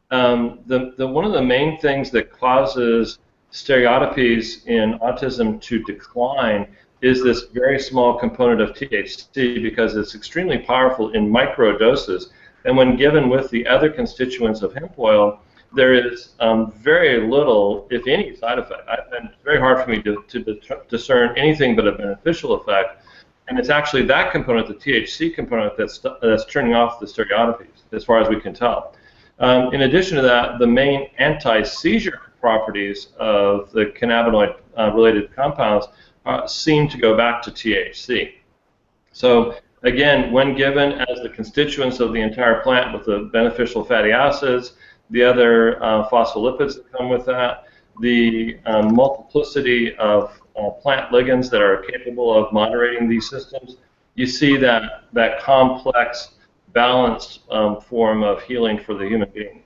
One of the main things that causes stereotypies in autism to decline is this very small component of THC because it's extremely powerful in micro doses. And when given with the other constituents of hemp oil, there is very little, if any, side effect. And it's very hard for me to discern anything but a beneficial effect. And it's actually that component, the THC component, that's turning off the stereotypies, as far as we can tell. In addition to that, the main anti-seizure properties of the cannabinoid-related compounds seem to go back to THC. So again, when given as the constituents of the entire plant with the beneficial fatty acids, the other phospholipids that come with that, the multiplicity of plant ligands that are capable of moderating these systems, you see that complex, balanced form of healing for the human being.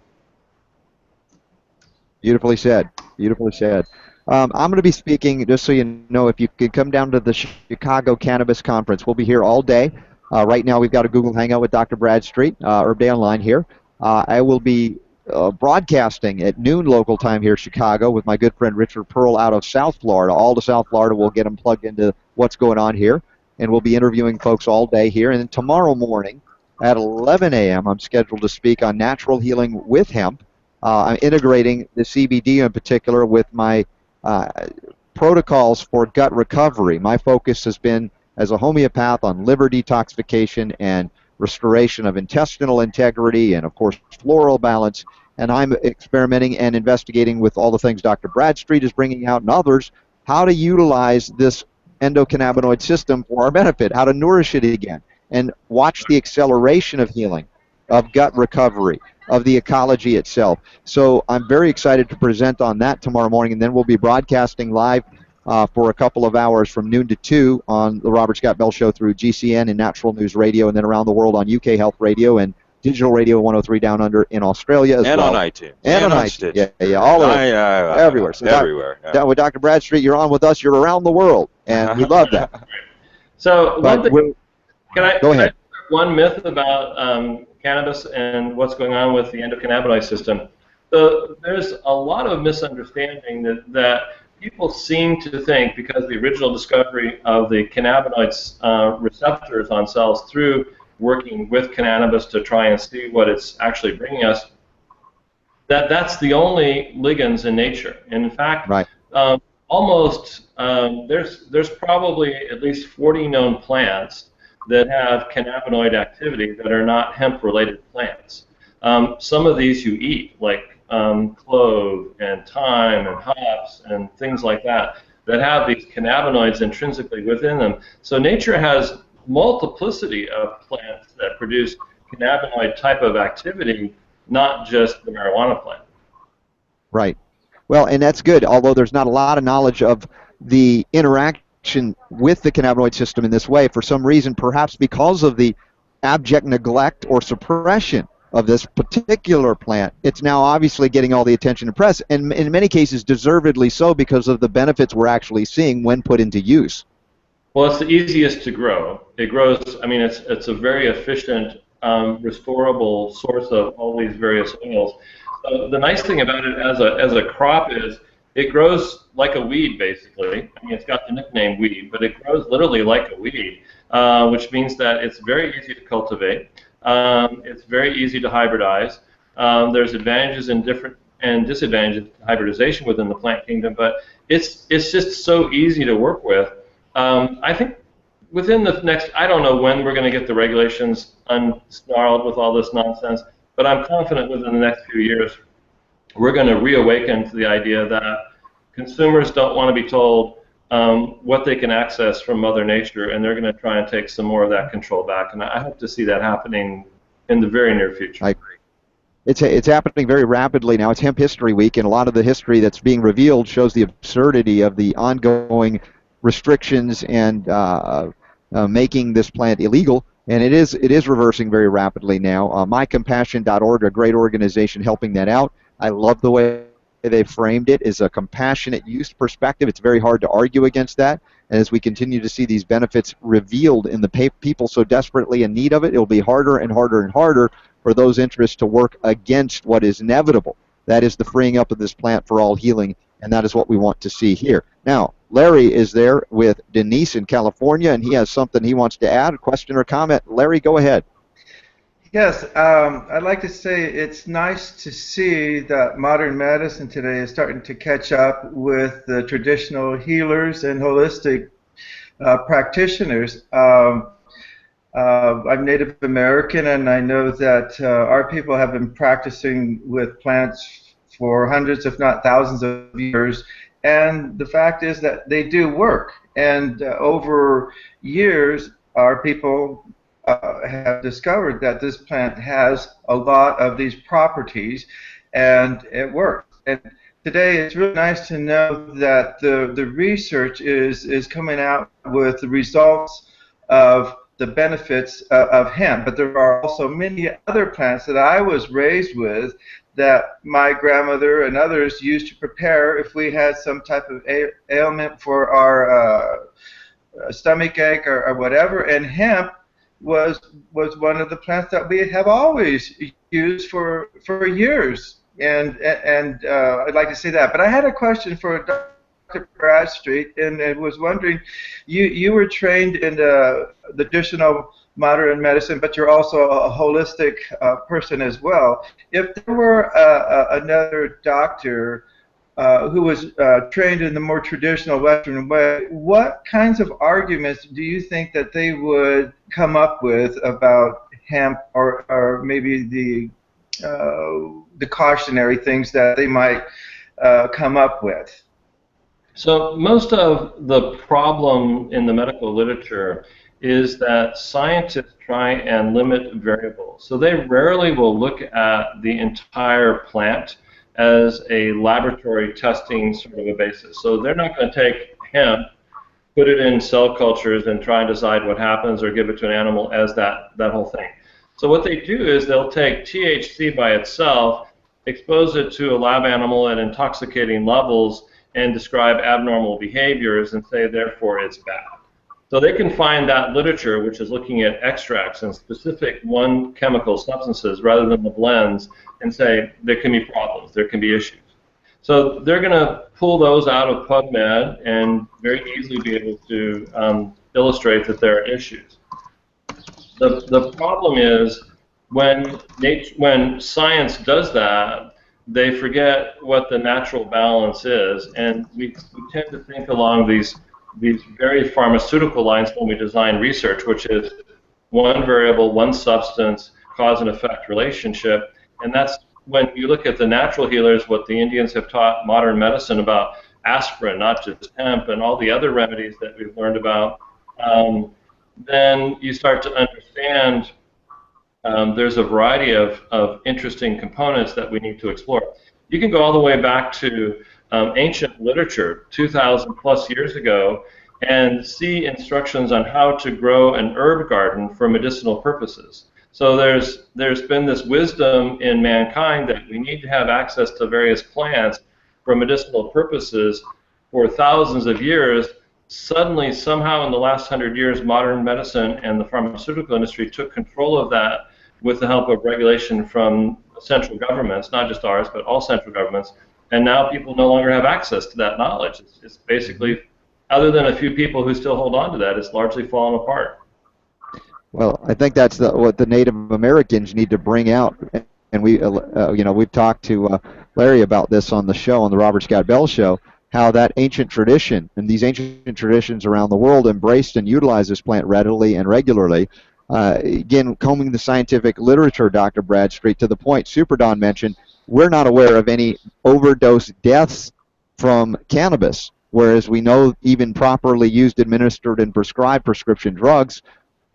Beautifully said. Beautifully said. I'm going to be speaking, just so you know, if you could come down to the Chicago Cannabis Conference. We'll be here all day. Right now we've got a Google Hangout with Dr. Bradstreet, Herb Day Online here. I will be broadcasting at noon local time here in Chicago with my good friend Richard Pearl out of South Florida. All to South Florida, we'll get them plugged into what's going on here. And we'll be interviewing folks all day here. And then tomorrow morning at 11 a.m., I'm scheduled to speak on natural healing with hemp. I'm integrating the CBD in particular with my protocols for gut recovery. My focus has been as a homeopath on liver detoxification and restoration of intestinal integrity and, of course, floral balance. And I'm experimenting and investigating with all the things Dr. Bradstreet is bringing out and others, how to utilize this endocannabinoid system for our benefit, how to nourish it again, and watch the acceleration of healing, of gut recovery, of the ecology itself. So I'm very excited to present on that tomorrow morning, and then we'll be broadcasting live for a couple of hours from noon to 2 on the Robert Scott Bell Show through GCN and Natural News Radio, and then around the world on UK Health Radio and Digital Radio 103 Down Under in Australia as well. And on iTunes. And on iTunes. Yeah, all over. Everywhere. So everywhere. Down with Dr. Bradstreet, you're on with us. You're around the world, and we love that. So one thing, go ahead. One myth about cannabis and what's going on with the endocannabinoid system. So there's a lot of misunderstanding that people seem to think, because the original discovery of the cannabinoids receptors on cells through working with cannabis to try and see what it's actually bringing us, that's the only ligands in nature. And in fact, right. There's probably at least 40 known plants that have cannabinoid activity that are not hemp-related plants. Some of these you eat, like clove and thyme and hops and things like that have these cannabinoids intrinsically within them. So nature has multiplicity of plants that produce cannabinoid type of activity, not just the marijuana plant. Right. Well, and that's good, although there's not a lot of knowledge of the interaction with the cannabinoid system in this way. For some reason, perhaps because of the abject neglect or suppression of this particular plant, it's now obviously getting all the attention and press, and in many cases deservedly so because of the benefits we're actually seeing when put into use. Well, it's the easiest to grow. It grows, I mean, it's a very efficient, restorable source of all these various oils. The nice thing about it as a crop is it grows like a weed, basically. I mean, it's got the nickname weed, but it grows literally like a weed, which means that it's very easy to cultivate. It's very easy to hybridize. There's advantages and disadvantages to hybridization within the plant kingdom, but it's just so easy to work with. I think within the next, I don't know when we're going to get the regulations unsnarled with all this nonsense, but I'm confident within the next few years we're going to reawaken to the idea that consumers don't want to be told what they can access from Mother Nature, and they're going to try and take some more of that control back. And I hope to see that happening in the very near future. I agree. It's happening very rapidly now. It's Hemp History Week, and a lot of the history that's being revealed shows the absurdity of the ongoing restrictions and making this plant illegal. And it is reversing very rapidly now. MyCompassion.org, a great organization helping that out. I love the way they framed it as a compassionate use perspective. It's very hard to argue against that. And as we continue to see these benefits revealed in the people so desperately in need of it, it'll be harder and harder and harder for those interests to work against what is inevitable. That is the freeing up of this plant for all healing, and that is what we want to see here. Now, Larry is there with Denise in California, and he has something he wants to add, a question or comment. Larry, go ahead. Yes, I'd like to say it's nice to see that modern medicine today is starting to catch up with the traditional healers and holistic practitioners. I'm Native American, and I know that our people have been practicing with plants for hundreds, if not thousands of years, and the fact is that they do work. And over years, our people have discovered that this plant has a lot of these properties, and it works. And today, it's really nice to know that the research is coming out with the results of the benefits of hemp, but there are also many other plants that I was raised with that my grandmother and others used to prepare if we had some type of ailment for our stomach ache or whatever, and hemp was one of the plants that we have always used for years, and I'd like to say that. But I had a question for Dr. Bradstreet, and I was wondering, you were trained in the traditional modern medicine, but you're also a holistic person as well. If there were another doctor who was trained in the more traditional Western way, what kinds of arguments do you think that they would come up with about hemp, or maybe the cautionary things that they might come up with? So most of the problem in the medical literature is that scientists try and limit variables. So they rarely will look at the entire plant as a laboratory testing sort of a basis. So they're not going to take hemp, put it in cell cultures, and try and decide what happens or give it to an animal as that whole thing. So what they do is they'll take THC by itself, expose it to a lab animal at intoxicating levels, and describe abnormal behaviors and say, therefore, it's bad. So they can find that literature, which is looking at extracts and specific one chemical substances rather than the blends, and say there can be problems, there can be issues. So they're going to pull those out of PubMed and very easily be able to illustrate that there are issues. The problem is when science does that, they forget what the natural balance is, and we tend to think along these very pharmaceutical lines when we design research, which is one variable, one substance, cause and effect relationship, and that's when you look at the natural healers, what the Indians have taught modern medicine about aspirin, not just hemp, and all the other remedies that we've learned about, then you start to understand there's a variety of interesting components that we need to explore. You can go all the way back to ancient literature, 2,000 plus years ago, and see instructions on how to grow an herb garden for medicinal purposes. So there's been this wisdom in mankind that we need to have access to various plants for medicinal purposes for thousands of years. Suddenly, somehow in the last 100 years, modern medicine and the pharmaceutical industry took control of that with the help of regulation from central governments, not just ours, but all central governments. And now people no longer have access to that knowledge. It's basically, other than a few people who still hold on to that, it's largely fallen apart. Well, I think that's what the Native Americans need to bring out, and we, we've talked to Larry about this on the show, on the Robert Scott Bell Show, how that ancient tradition and these ancient traditions around the world embraced and utilized this plant readily and regularly. Again, combing the scientific literature, Dr. Bradstreet, to the point Super Don mentioned, we're not aware of any overdose deaths from cannabis, whereas we know even properly used, administered, and prescribed prescription drugs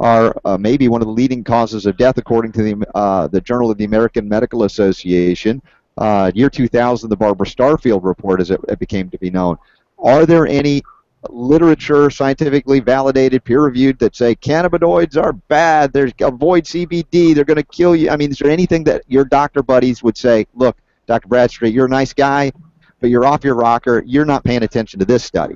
are maybe one of the leading causes of death, according to the Journal of the American Medical Association. Year 2000, the Barbara Starfield report, as it became to be known. Are there any literature, scientifically validated, peer-reviewed, that say cannabinoids are bad, avoid CBD, they're going to kill you? I mean, is there anything that your doctor buddies would say, look, Dr. Bradstreet, you're a nice guy, but you're off your rocker, you're not paying attention to this study?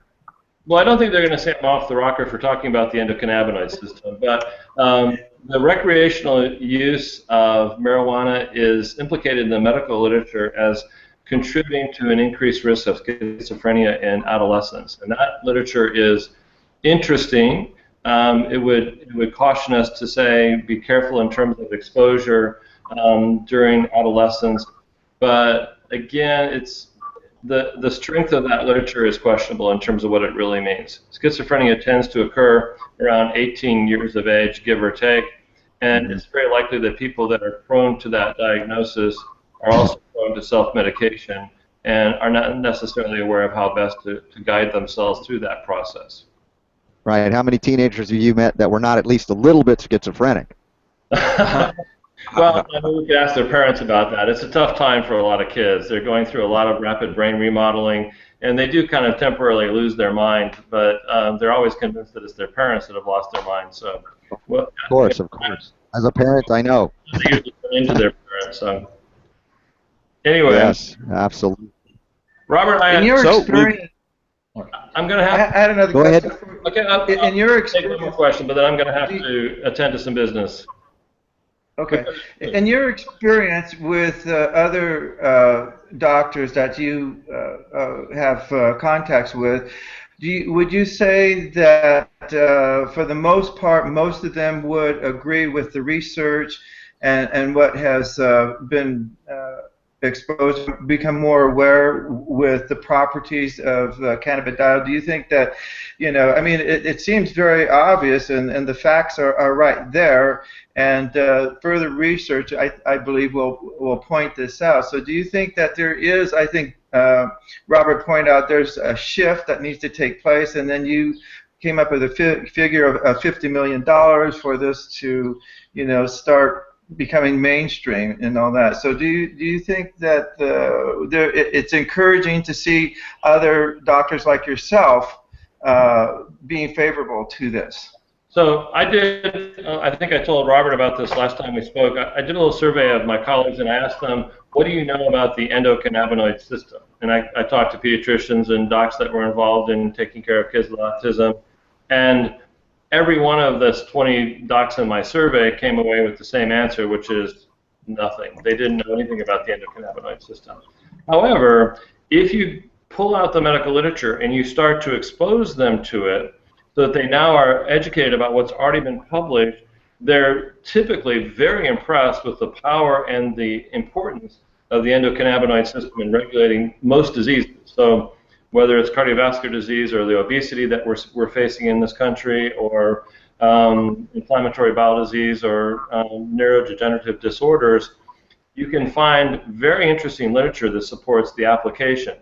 Well, I don't think they're going to say I'm off the rocker for talking about the endocannabinoid system, but the recreational use of marijuana is implicated in the medical literature as contributing to an increased risk of schizophrenia in adolescents. And that literature is interesting. It would caution us to say be careful in terms of exposure during adolescence. But again, it's the strength of that literature is questionable in terms of what it really means. Schizophrenia tends to occur around 18 years of age, give or take, and it's very likely that people that are prone to that diagnosis are also prone to self-medication and are not necessarily aware of how best to guide themselves through that process. Right. How many teenagers have you met that were not at least a little bit schizophrenic? Well, I mean, we could ask their parents about that. It's a tough time for a lot of kids. They're going through a lot of rapid brain remodeling, and they do kind of temporarily lose their mind, but they're always convinced that it's their parents that have lost their mind. So, well, of course. As a parent, I know. They usually turn into their parents. So, anyway. Yes, absolutely. Robert, in your experience, I'm going to have. I had another question. Okay, I'll in your take one more question, but then I'm going to have to attend to some business. Okay. In your experience with other doctors that you have contacts with, would you say that for the most part, most of them would agree with the research and what has been exposed, become more aware with the properties of cannabidiol? Do you think that, I mean, it seems very obvious, and the facts are right there, and further research, I believe, will point this out. So do you think that there is, I think Robert pointed out, there's a shift that needs to take place, and then you came up with a figure of $50 million for this to, start becoming mainstream and all that. So do you think that it's encouraging to see other doctors like yourself being favorable to this? So I did, I think I told Robert about this last time we spoke. I did a little survey of my colleagues and I asked them, what do you know about the endocannabinoid system? And I talked to pediatricians and docs that were involved in taking care of kids with autism. And every one of the 20 docs in my survey came away with the same answer, which is nothing. They didn't know anything about the endocannabinoid system. However, if you pull out the medical literature and you start to expose them to it so that they now are educated about what's already been published, they're typically very impressed with the power and the importance of the endocannabinoid system in regulating most diseases. So whether it's cardiovascular disease or the obesity that we're facing in this country, or inflammatory bowel disease, or neurodegenerative disorders, you can find very interesting literature that supports the application.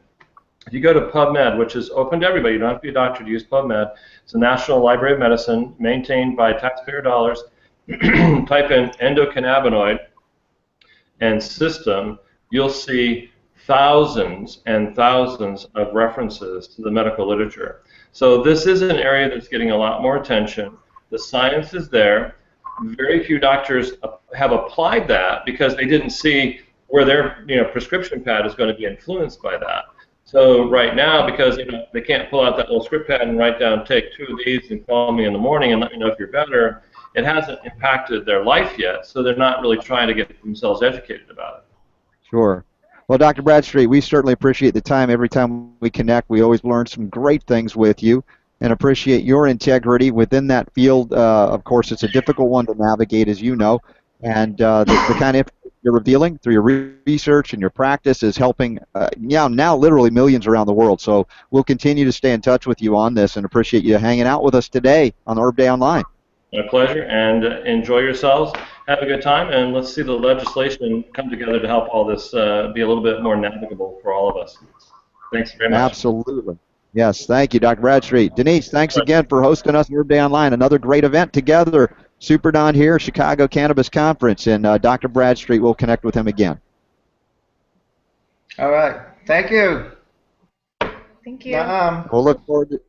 If you go to PubMed, which is open to everybody, you don't have to be a doctor to use PubMed. It's a National Library of Medicine maintained by taxpayer dollars. Type in endocannabinoid and system, you'll see thousands and thousands of references to the medical literature. So this is an area that's getting a lot more attention. The science is there. Very few doctors have applied that because they didn't see where their prescription pad is going to be influenced by that. So right now, because they can't pull out that little script pad and write down, take 2 of these and call me in the morning and let me know if you're better, it hasn't impacted their life yet, so they're not really trying to get themselves educated about it. Sure. Well, Dr. Bradstreet, we certainly appreciate the time. Every time we connect, we always learn some great things with you and appreciate your integrity within that field. Of course, it's a difficult one to navigate, as you know, and the kind of information you're revealing through your research and your practice is helping now literally millions around the world. So we'll continue to stay in touch with you on this and appreciate you hanging out with us today on Herb Day Online. My pleasure, and enjoy yourselves. Have a good time, and let's see the legislation come together to help all this be a little bit more navigable for all of us. Thanks very much. Absolutely. Yes, thank you, Dr. Bradstreet. Denise, thanks again for hosting us Herb Day Online. Another great event together. Super Don here, Chicago Cannabis Conference, and Dr. Bradstreet will connect with him again. All right. Thank you. Thank you. We'll look forward to